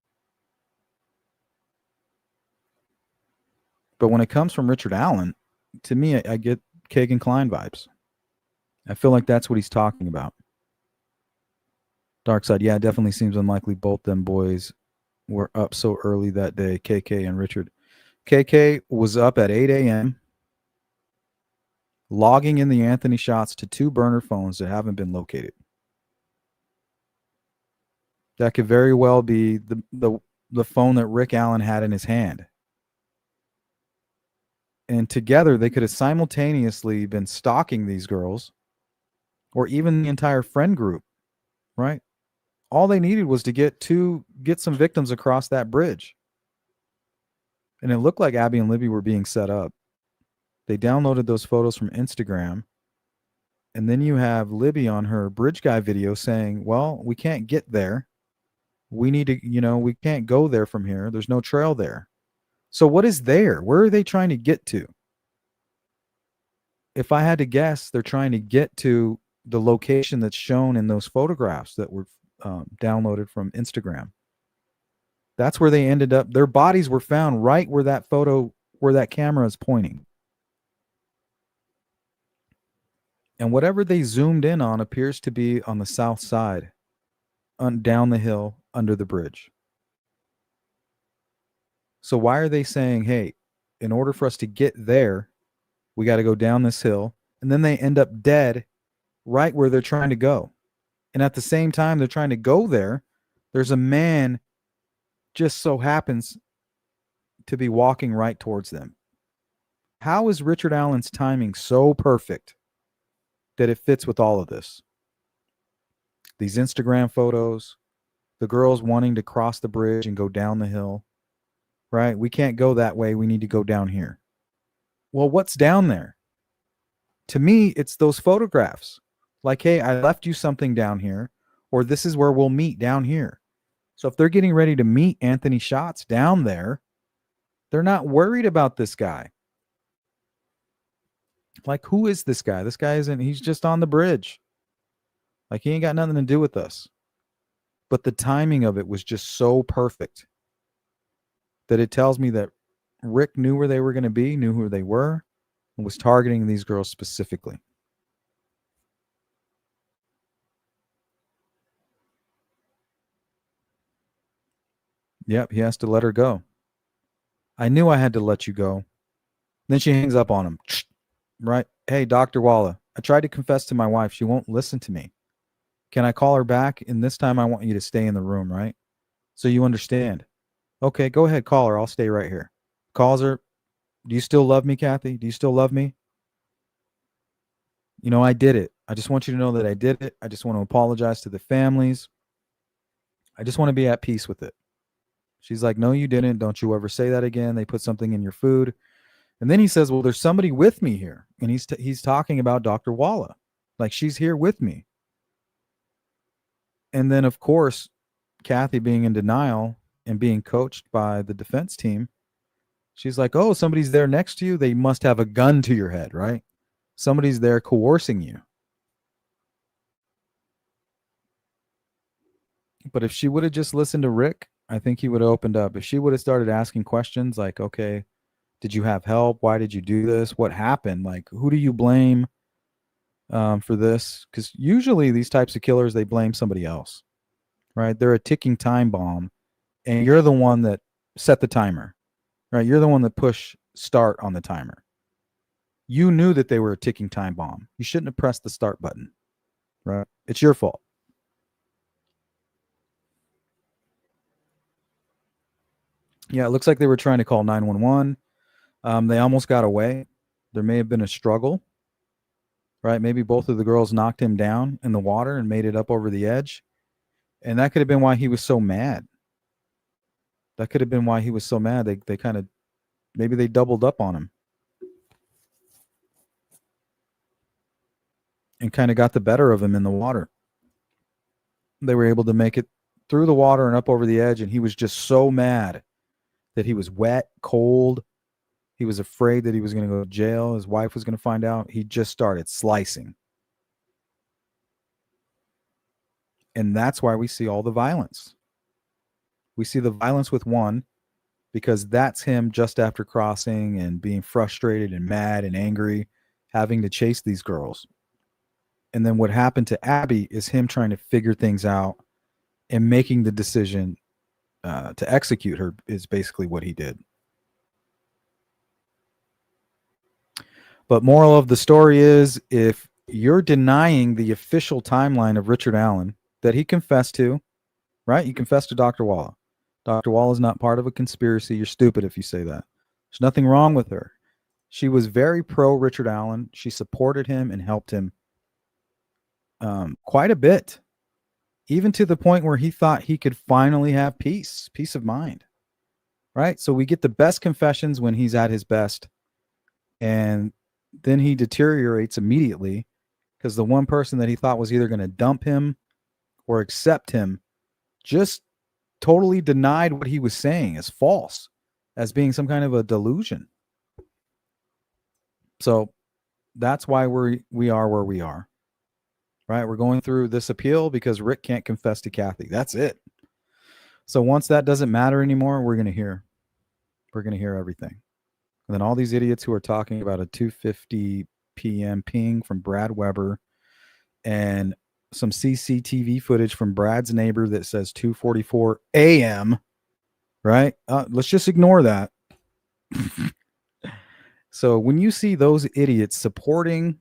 But when it comes from Richard Allen, to me, I get Kagan Klein vibes. I feel like that's what he's talking about. Dark Side, yeah, it definitely seems unlikely both them boys were up so early that day, KK and Richard. KK was up at 8 a.m., logging in the Anthony shots to 2 burner phones that haven't been located. That could very well be the phone that Rick Allen had in his hand. And together, they could have simultaneously been stalking these girls or even the entire friend group, right? All they needed was to get some victims across that bridge. And it looked like Abby and Libby were being set up. They downloaded those photos from Instagram. And then you have Libby on her bridge guy video saying, well, we can't get there. We need to, we can't go there from here. There's no trail there. So what is there? Where are they trying to get to? If I had to guess, they're trying to get to the location that's shown in those photographs that were downloaded from Instagram. That's where they ended up. Their bodies were found right where that camera is pointing. And whatever they zoomed in on appears to be on the south side, down the hill, under the bridge. So why are they saying, hey, in order for us to get there, we got to go down this hill? And then they end up dead right where they're trying to go. And at the same time they're trying to go there, there's a man just so happens to be walking right towards them. How is Richard Allen's timing so perfect that it fits with all of this? These Instagram photos, the girls wanting to cross the bridge and go down the hill, right? We can't go that way. We need to go down here. Well, what's down there? To me, it's those photographs. Like, hey, I left you something down here, or this is where we'll meet down here. So if they're getting ready to meet Anthony Shots down there, they're not worried about this guy. Like, who is this guy? This guy he's just on the bridge. Like, he ain't got nothing to do with us. But the timing of it was just so perfect that it tells me that Rick knew where they were going to be, knew who they were, and was targeting these girls specifically. Yep, he has to let her go. I knew I had to let you go. Then she hangs up on him. Right? Hey, Dr. Walla, I tried to confess to my wife. She won't listen to me. Can I call her back? And this time I want you to stay in the room, right? So you understand. Okay, go ahead, call her. I'll stay right here. Calls her. Do you still love me, Kathy? Do you still love me? I did it. I just want you to know that I did it. I just want to apologize to the families. I just want to be at peace with it. She's like, no, you didn't. Don't you ever say that again. They put something in your food. And then he says, well, there's somebody with me here. And he's talking about Dr. Walla. Like, she's here with me. And then, of course, Kathy, being in denial and being coached by the defense team, she's like, oh, somebody's there next to you. They must have a gun to your head, right? Somebody's there coercing you. But if she would have just listened to Rick, I think he would have opened up. If she would have started asking questions like, okay, did you have help? Why did you do this? What happened? Like, who do you blame for this? Because usually these types of killers, they blame somebody else, right? They're a ticking time bomb, and you're the one that set the timer, right? You're the one that pushed start on the timer. You knew that they were a ticking time bomb. You shouldn't have pressed the start button, right? It's your fault. Yeah, it looks like they were trying to call 911. They almost got away. There may have been a struggle, right? Maybe both of the girls knocked him down in the water and made it up over the edge. And that could have been why he was so mad. That could have been why he was so mad. They kind of, maybe they doubled up on him and kind of got the better of him in the water. They were able to make it through the water and up over the edge. And he was just so mad that he was wet, cold. He was afraid that he was going to go to jail. His wife was going to find out. He just started slicing. And that's why we see all the violence. We see the violence with one because that's him just after crossing and being frustrated and mad and angry, having to chase these girls. And then what happened to Abby is him trying to figure things out and making the decision to execute her is basically what he did. But moral of the story is, if you're denying the official timeline of Richard Allen that he confessed to, right? He confessed to Dr. Walla. Dr. Walla is not part of a conspiracy. You're stupid if you say that. There's nothing wrong with her. She was very pro Richard Allen. She supported him and helped him quite a bit, even to the point where he thought he could finally have peace of mind, right? So we get the best confessions when he's at his best, and then he deteriorates immediately because the one person that he thought was either going to dump him or accept him just totally denied what he was saying as false, as being some kind of a delusion. So that's why we are where we are, right? We're going through this appeal because Rick can't confess to Kathy. That's it. So once that doesn't matter anymore, we're going to hear everything. And then all these idiots who are talking about a 2:50 p.m. ping from Brad Weber and some CCTV footage from Brad's neighbor that says 2:44 a.m., right? Let's just ignore that. So when you see those idiots supporting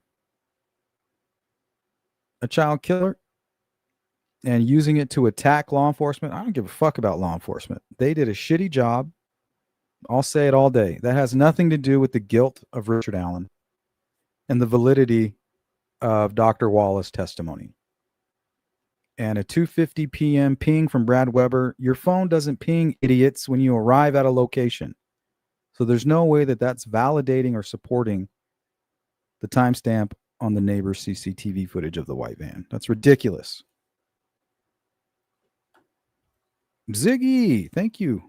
a child killer and using it to attack law enforcement, I don't give a fuck about law enforcement. They did a shitty job. I'll say it all day. That has nothing to do with the guilt of Richard Allen and the validity of Dr. Wallace's testimony. And a 2:50 p.m. ping from Brad Weber, your phone doesn't ping, idiots, when you arrive at a location. So there's no way that that's validating or supporting the timestamp on the neighbor's CCTV footage of the white van. That's ridiculous. Ziggy, thank you.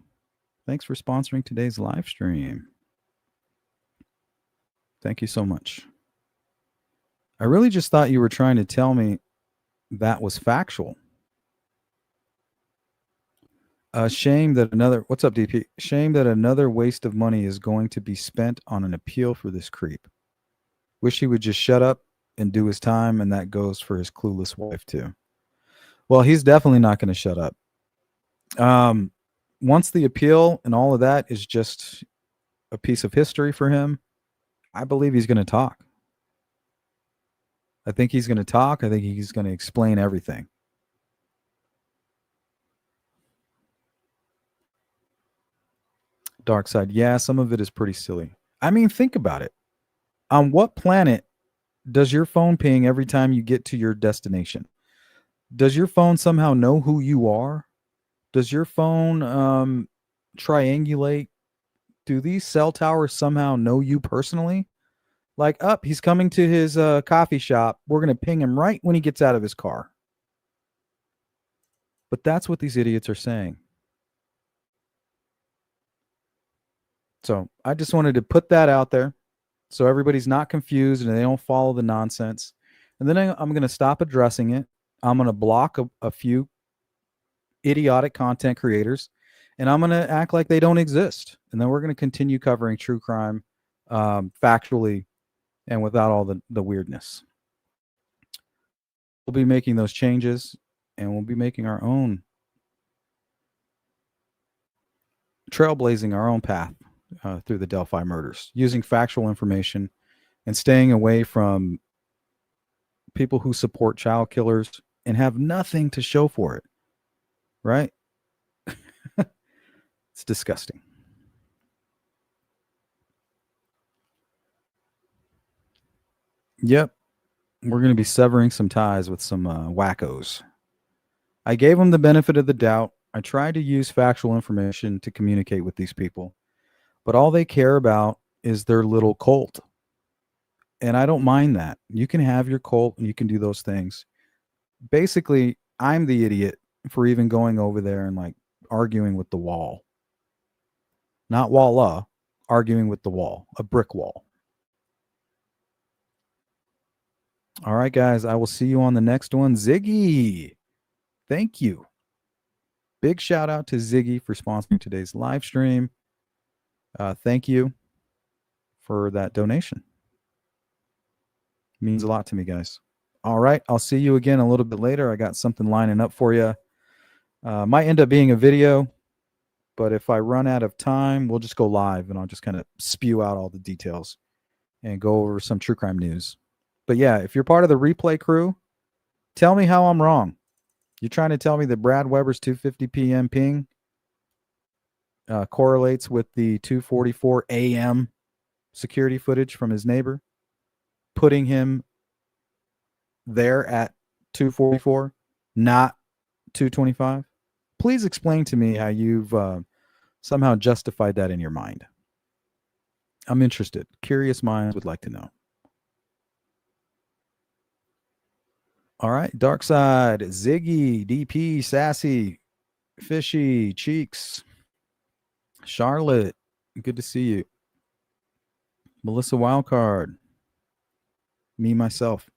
Thanks for sponsoring today's live stream. Thank you so much. I really just thought you were trying to tell me that was factual. Shame that another, what's up, DP? Shame that another waste of money is going to be spent on an appeal for this creep. Wish he would just shut up and do his time, and that goes for his clueless wife too. Well, he's definitely not going to shut up. Once the appeal and all of that is just a piece of history for him, I believe he's going to talk. I think he's going to talk. I think he's going to explain everything. Dark side. Yeah, some of it is pretty silly. I mean, think about it. On what planet does your phone ping every time you get to your destination? Does your phone somehow know who you are? Does your phone triangulate Do these cell towers somehow know you personally? Like, up, he's coming to his coffee shop. We're going to ping him right when he gets out of his car. But that's what these idiots are saying. So I just wanted to put that out there so everybody's not confused and they don't follow the nonsense. And then I'm going to stop addressing it. I'm going to block a few idiotic content creators, and I'm going to act like they don't exist. And then we're going to continue covering true crime factually and without all the weirdness. We'll be making those changes, and we'll be making our own, trailblazing our own path through the Delphi murders, using factual information and staying away from people who support child killers and have nothing to show for it. Right? It's disgusting. Yep. We're going to be severing some ties with some wackos. I gave them the benefit of the doubt. I tried to use factual information to communicate with these people, but all they care about is their little cult. And I don't mind that. You can have your cult and you can do those things. Basically, I'm the idiot for even going over there and like arguing with the wall. Not walla, arguing with the wall, a brick wall. All right, guys, I will see you on the next one. Ziggy, thank you. Big shout out to Ziggy for sponsoring today's live stream. Thank you for that donation. It means a lot to me, guys. All right, I'll see you again a little bit later. I got something lining up for you. Might end up being a video, but if I run out of time, we'll just go live and I'll just kind of spew out all the details and go over some true crime news. But yeah, if you're part of the replay crew, tell me how I'm wrong. You're trying to tell me that Brad Weber's 2:50 p.m. ping correlates with the 2:44 a.m. security footage from his neighbor, putting him there at 2:44, not 2:25? Please explain to me how you've somehow justified that in your mind. I'm interested. Curious minds would like to know. All right, Dark Side, Ziggy, DP, Sassy, Fishy, Cheeks, Charlotte, good to see you. Melissa Wildcard, me, myself,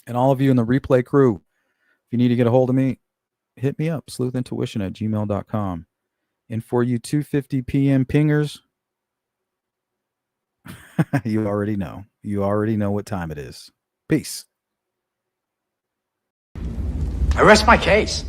and all of you in the replay crew. If you need to get a hold of me, hit me up, sleuthintuition@gmail.com. And for you 2:50 p.m. pingers, you already know. You already know what time it is. Peace. I rest my case.